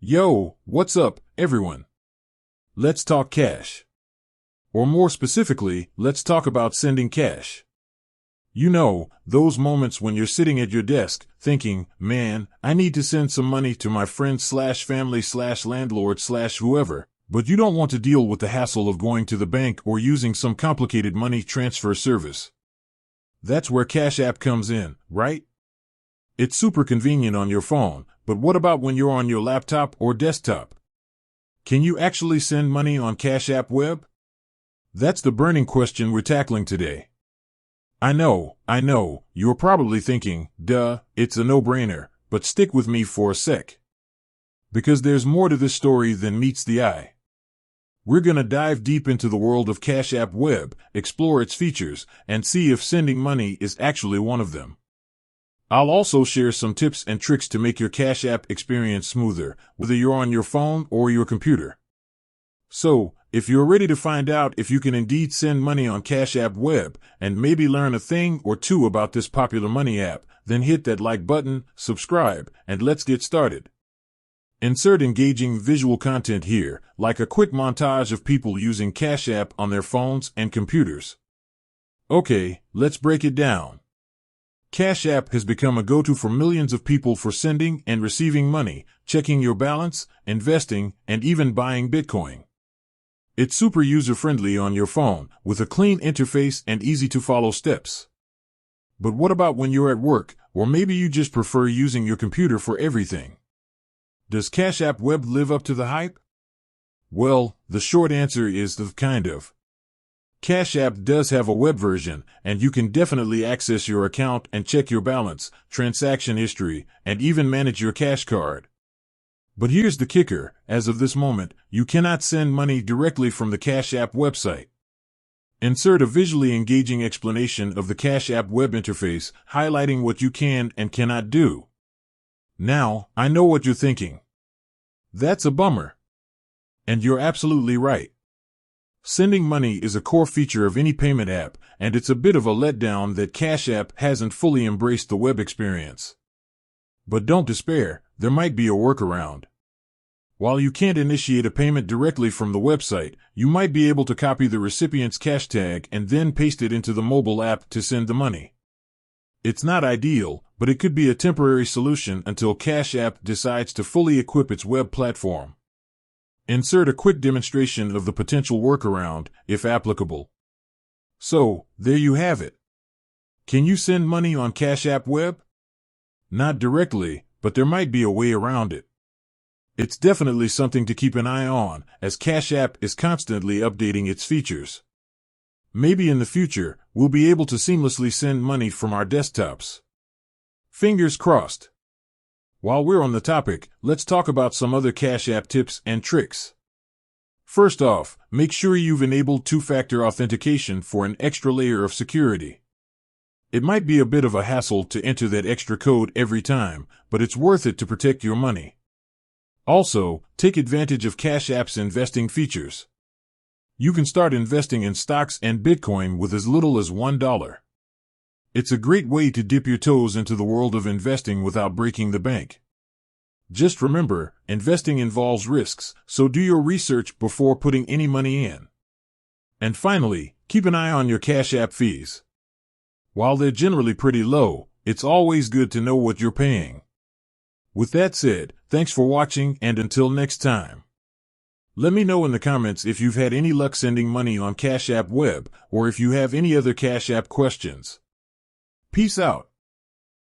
Yo, what's up, everyone? Let's talk cash. Or more specifically, let's talk about sending cash. You know, those moments when you're sitting at your desk, thinking, man, I need to send some money to my friend slash family slash landlord slash whoever, but you don't want to deal with the hassle of going to the bank or using some complicated money transfer service. That's where Cash App comes in, right? It's super convenient on your phone, but what about when you're on your laptop or desktop? Can you actually send money on Cash App Web? That's the burning question we're tackling today. I know, you're probably thinking, duh, it's a no-brainer, but stick with me for a sec. Because there's more to this story than meets the eye. We're gonna dive deep into the world of Cash App Web, explore its features, and see if sending money is actually one of them. I'll also share some tips and tricks to make your Cash App experience smoother, whether you're on your phone or your computer. So, if you're ready to find out if you can indeed send money on Cash App Web, and maybe learn a thing or two about this popular money app, then hit that like button, subscribe, and let's get started. Insert engaging visual content here, like a quick montage of people using Cash App on their phones and computers. Okay, let's break it down. Cash App has become a go-to for millions of people for sending and receiving money, checking your balance, investing, and even buying Bitcoin. It's super user-friendly on your phone, with a clean interface and easy-to-follow steps. But what about when you're at work, or maybe you just prefer using your computer for everything? Does Cash App Web live up to the hype? Well, the short answer is the kind of. Cash App does have a web version, and you can definitely access your account and check your balance, transaction history, and even manage your cash card. But here's the kicker, as of this moment, you cannot send money directly from the Cash App website. Insert a visually engaging explanation of the Cash App web interface, highlighting what you can and cannot do. Now, I know what you're thinking. That's a bummer. And you're absolutely right. Sending money is a core feature of any payment app, and it's a bit of a letdown that Cash App hasn't fully embraced the web experience. But don't despair, there might be a workaround. While you can't initiate a payment directly from the website, you might be able to copy the recipient's cash tag and then paste it into the mobile app to send the money. It's not ideal, but it could be a temporary solution until Cash App decides to fully equip its web platform. Insert a quick demonstration of the potential workaround, if applicable. So, there you have it. Can you send money on Cash App Web? Not directly, but there might be a way around it. It's definitely something to keep an eye on, as Cash App is constantly updating its features. Maybe in the future, we'll be able to seamlessly send money from our desktops. Fingers crossed. While we're on the topic, let's talk about some other Cash App tips and tricks. First off, make sure you've enabled two-factor authentication for an extra layer of security. It might be a bit of a hassle to enter that extra code every time, but it's worth it to protect your money. Also, take advantage of Cash App's investing features. You can start investing in stocks and Bitcoin with as little as $1. It's a great way to dip your toes into the world of investing without breaking the bank. Just remember, investing involves risks, so do your research before putting any money in. And finally, keep an eye on your Cash App fees. While they're generally pretty low, it's always good to know what you're paying. With that said, thanks for watching, and until next time. Let me know in the comments if you've had any luck sending money on Cash App Web, or if you have any other Cash App questions. Peace out.